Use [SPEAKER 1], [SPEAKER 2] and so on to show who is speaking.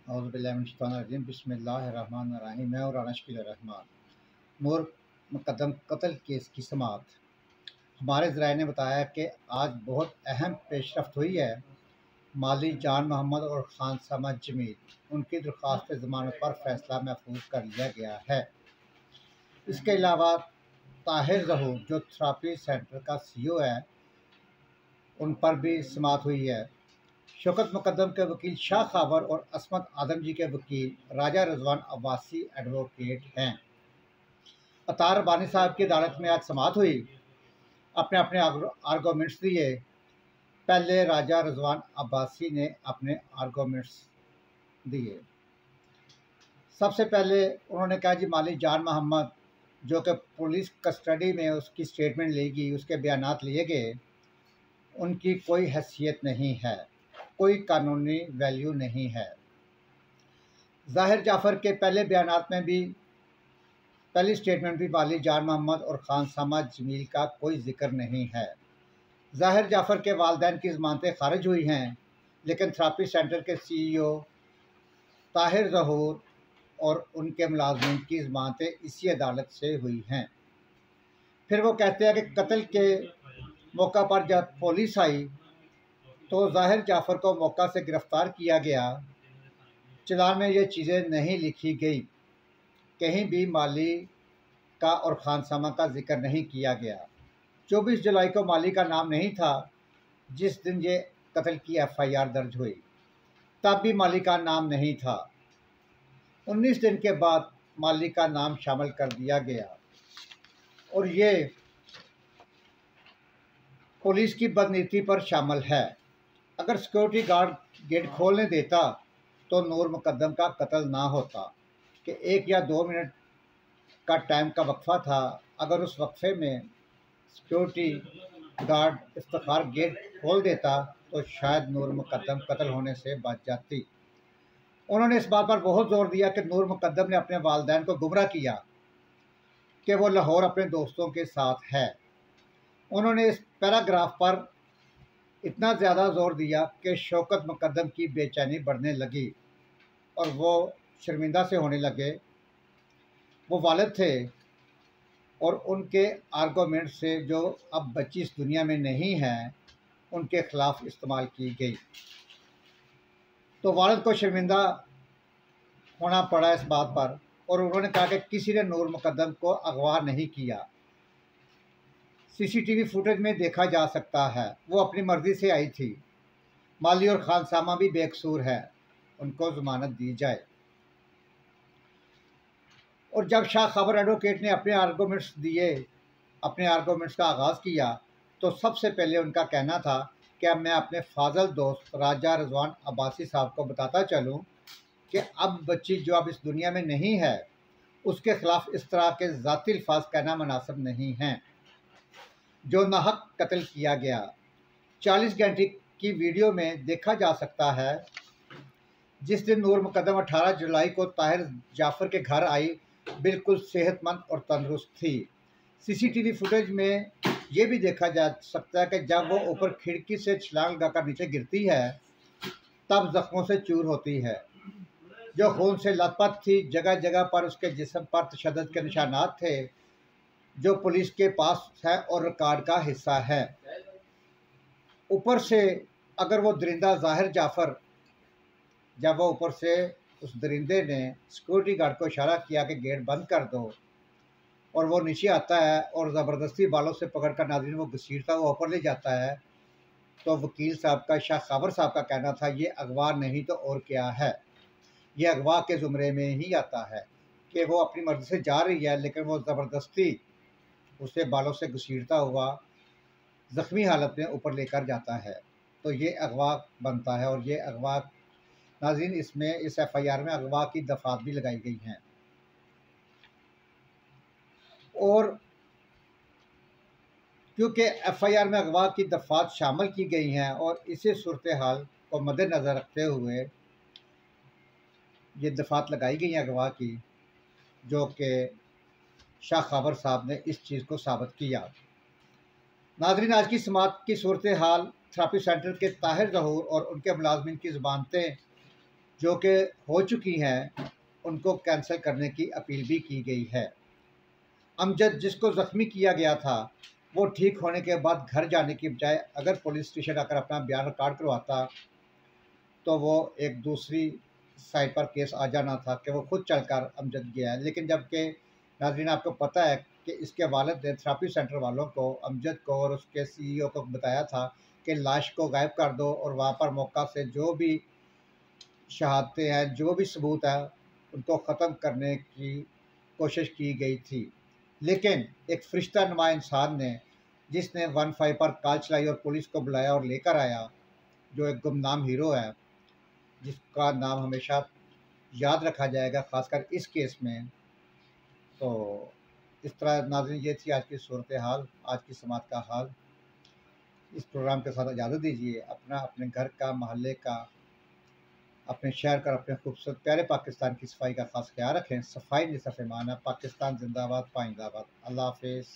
[SPEAKER 1] औज़ुबिल्लाहिमिनश्शैतानिर्रजीम बिस्मिल्लाहिर्रहमानिर्रहीम। मैं और राना शकील रहमान। नूर मुकद्दम कत्ल केस की समाअत। हमारे ज़राए ने बताया कि आज बहुत अहम पेशरफ्त हुई है। माली जान मोहम्मद और खानसामा जमील उनकी दरख्वास्त ज़मानत पर फ़ैसला महफूज कर लिया गया है। इसके अलावा ताहिर ज़हूर जो थेरेपी सेंटर का CEO है, उन पर भी समाअत हुई है। शौकत मुकद्दम के वकील शाह खावर और असमत आदम जी के वकील राजा रजवान अब्बासी एडवोकेट हैं। अतार रब्बानी साहब की अदालत में आज समाअत हुई। अपने अपने आर्गूमेंट्स दिए। पहले राजा रजवान अब्बासी ने अपने आर्गूमेंट्स दिए। सबसे पहले उन्होंने कहा जी माली जान मोहम्मद जो कि पुलिस कस्टडी में उसकी स्टेटमेंट ली गई, उसके बयानात लिए गए, उनकी कोई हैसियत नहीं है, कोई कानूनी वैल्यू नहीं है। ज़ाहिर जाफ़र के पहले बयानात में भी, पहली स्टेटमेंट भी माली जान मोहम्मद और खानसामा जमील का कोई जिक्र नहीं है। ज़ाहिर जाफ़र के वालिदैन की ज़मानतें खारिज हुई हैं, लेकिन थेरेपी सेंटर के CEO ताहिर ज़हूर और उनके मुलाज़मीन की ज़मानतें इसी अदालत से हुई हैं। फिर वो कहते हैं कि कत्ल के मौका पर जब पुलिस आई तो ज़ाहिर जाफ़र को मौका से गिरफ़्तार किया गया। चलान में ये चीज़ें नहीं लिखी गई, कहीं भी माली का और खानसामा का जिक्र नहीं किया गया। 24 जुलाई को माली का नाम नहीं था, जिस दिन ये कत्ल की FIR दर्ज हुई, तब भी माली का नाम नहीं था। 19 दिन के बाद माली का नाम शामिल कर दिया गया और ये पुलिस की बदनीति पर शामिल है। अगर सिक्योरिटी गार्ड गेट खोलने देता तो नूर मुकद्दम का कत्ल ना होता कि 1 या 2 मिनट का टाइम का वक्फा था। अगर उस वक्फे में सिक्योरिटी गार्ड इफ्तिखार गेट खोल देता तो शायद नूर मुकद्दम कत्ल होने से बच जाती। उन्होंने इस बात पर बहुत जोर दिया कि नूर मुकद्दम ने अपने वालिदैन को गुमराह किया कि वो लाहौर अपने दोस्तों के साथ है। उन्होंने इस पैराग्राफ पर इतना ज़्यादा जोर दिया कि शौकत मुकद्दम की बेचैनी बढ़ने लगी और वो शर्मिंदा से होने लगे। वो वालिद थे और उनके आर्गूमेंट से जो अब बच्ची इस दुनिया में नहीं है, उनके ख़िलाफ़ इस्तेमाल की गई। तो वालिद को शर्मिंदा होना पड़ा इस बात पर और उन्होंने कहा कि किसी ने नूर मुकद्दम को अगवा नहीं किया। CCTV फुटेज में देखा जा सकता है, वो अपनी मर्ज़ी से आई थी। माली और खानसामा भी बेकसूर है, उनको ज़मानत दी जाए। और जब शाह खबर एडवोकेट ने अपने आर्गूमेंट्स दिए, अपने आर्गूमेंट्स का आगाज़ किया, तो सबसे पहले उनका कहना था कि अब मैं अपने फाजल दोस्त राजा रजवान अब्बासी साहब को बताता चलूँ कि अब बच्ची जो अब इस दुनिया में नहीं है, उसके ख़िलाफ़ इस तरह के ज़ाती अल्फाज कहना मुनासिब नहीं हैं। जो नाहक कत्ल किया गया 40 घंटे की वीडियो में देखा जा सकता है। जिस दिन नूर मुकद्दम 18 जुलाई को ताहिर जाफ़र के घर आई, बिल्कुल सेहतमंद और तंदुरुस्त थी। CCTV फुटेज में ये भी देखा जा सकता है कि जब वो ऊपर खिड़की से छलांग लगाकर नीचे गिरती है, तब ज़ख्मों से चूर होती है, जो खून से लथपथ थी। जगह जगह पर उसके जिस्म पर तशद्दुद के निशानात थे, जो पुलिस के पास है और रिकॉर्ड का हिस्सा है। ऊपर से अगर वो दरिंदा ज़ाहिर जाफ़र, जब वो ऊपर से उस दरिंदे ने सिक्योरिटी गार्ड को इशारा किया कि गेट बंद कर दो, और वो नीचे आता है और ज़बरदस्ती बालों से पकड़कर नाज़रीन वो घसीटता हुआ ऊपर ले जाता है, तो वकील साहब का, शाह खबर साहब का कहना था ये अगवा नहीं तो और क्या है। ये अगवा के ज़ुमरे में ही आता है कि वो अपनी मर्ज़ी से जा रही है, लेकिन वो ज़बरदस्ती उसे बालों से घसीटता हुआ ज़ख्मी हालत में ऊपर लेकर जाता है, तो ये अगवा बनता है। और ये अगवा नाज़रीन, इसमें इस FIR में अगवा की दफ़ात भी लगाई गई हैं। और क्योंकि FIR में अगवा की दफ़ात शामिल की गई हैं और इसी सूरत हाल को मद्देनज़र रखते हुए ये दफ़ात लगाई गई हैं अगवा की, जो कि शाह खबर साहब ने इस चीज़ को साबित किया। नाज़रीन, आज की समाअत की सूरत हाल थेरेपी सेंटर के ताहिर ज़हूर और उनके मुलाज़मीन की ज़मानतें जो कि हो चुकी हैं उनको कैंसिल करने की अपील भी की गई है। अमजद जिसको ज़ख्मी किया गया था वो ठीक होने के बाद घर जाने की बजाय अगर पुलिस स्टेशन आकर अपना बयान रिकॉर्ड करवाता तो वो एक दूसरी साइड पर केस आ जाना था कि वो खुद चलकर अमजद गया है। लेकिन जबकि नाज़रीन आपको पता है कि इसके वालिद ने थेरेपी सेंटर वालों को अमजद को और उसके सीईओ को बताया था कि लाश को गायब कर दो और वहाँ पर मौका से जो भी शहादतें हैं, जो भी सबूत है उनको ख़त्म करने की कोशिश की गई थी। लेकिन एक फरिश्ता नुमा इंसान ने जिसने 15 पर कॉल चलाई और पुलिस को बुलाया और लेकर आया, जो एक गुमनाम हीरो है जिसका नाम हमेशा याद रखा जाएगा ख़ासकर इस केस में। तो इस तरह नाज़रीन ये थी आज की सूरत हाल, आज की समात का हाल। इस प्रोग्राम के साथ इजाज़त दीजिए। अपना, अपने घर का, मोहल्ले का, अपने शहर का, अपने खूबसूरत प्यारे पाकिस्तान की सफाई का ख़ास ख्याल रखें। सफाई निसफ़ ईमान है। पाकिस्तान ज़िंदाबाद, पाइंदाबाद। अल्लाह हाफ़िज़।